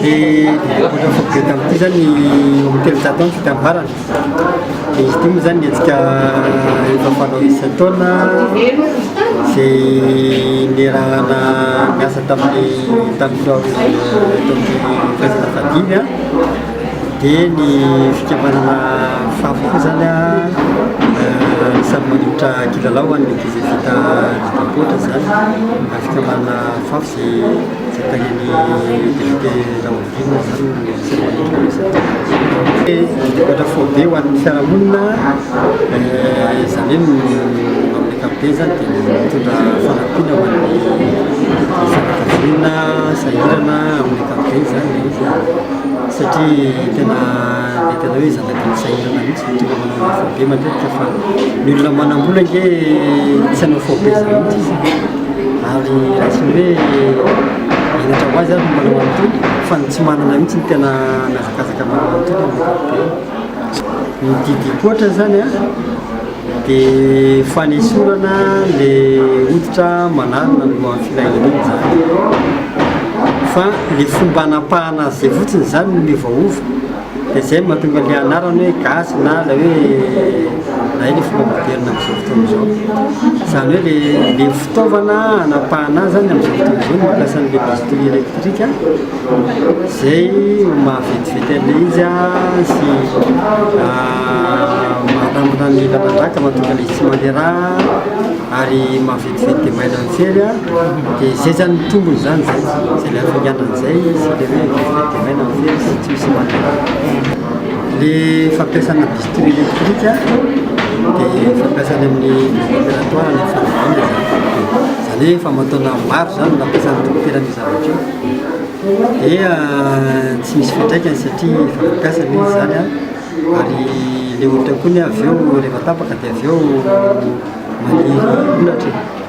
Dia fabrika amin'ity zany hotelin-jatao ny fitambarana. Dia izy ity moa zany etsika efa fanao isan-taona izay nirahana miasa tamin'ny fahazana fadimy a. Dia ny fikamanana fafy koa zany a samy manolotra kilalao ho an'ny ankizy vita boatra zany. Fikamanana fafy izay tagnany député Lahovina zany samy manolotra isan-taona. Ohatra fobe ho an'ny fiarahamonina zany hoe amin'ny ankapobeny zany dia mitondra fanampiana ho an'ny fianakaviana, sahirana amin'ny ankapobeny zany izy satria tena hoe zanaky sahirana mihitsy mitondra manao fobe matetika fa ny olona manam-bola nge tsy hanao fobe zany mihitsy izy ary rasiny hoe inatra ho azy ary manao an'itony fa ny tsy manana mihitsy ny tena nazakazaka manao an'itony amin'ny ankapobeny. Ny didipoatra zany a dia fanesorana le hoditra manarona no filahina iny zany fa le fomba anapahana azy zay fotsiny zany no miovaova. Dia zay mahatonga le anarana hoe gasy na la hoe na hoe le fomba moderna amin'izao fotoana izao. Zany hoe le fitaovana anapahana azy zany amin'izao fotoana izao no mampiasa an'le bistouri électrique zay mahavetivety an'le izy a sy mahatamana ny lalan-draka mahatonga le izy tsy mandeha ary mahavetivety dia maina mifery a. Dia zay zany tombony zany zay le afanganan'izay sy le hoe vetivety dia maina mifery sy tsy misy mandeha. Le fampiasana bistouri électrique a dia fampiasana amin'ny opératoire ny fanamboarana zany hoe famataona maro zany nampiasana dokotera ny zavatra io. Dia tsy misy fiantraikany satria efa fampiasana izy zany a ary le ohatra koa ny avy eo rehefa tapaka dia avy eo maniry olatra.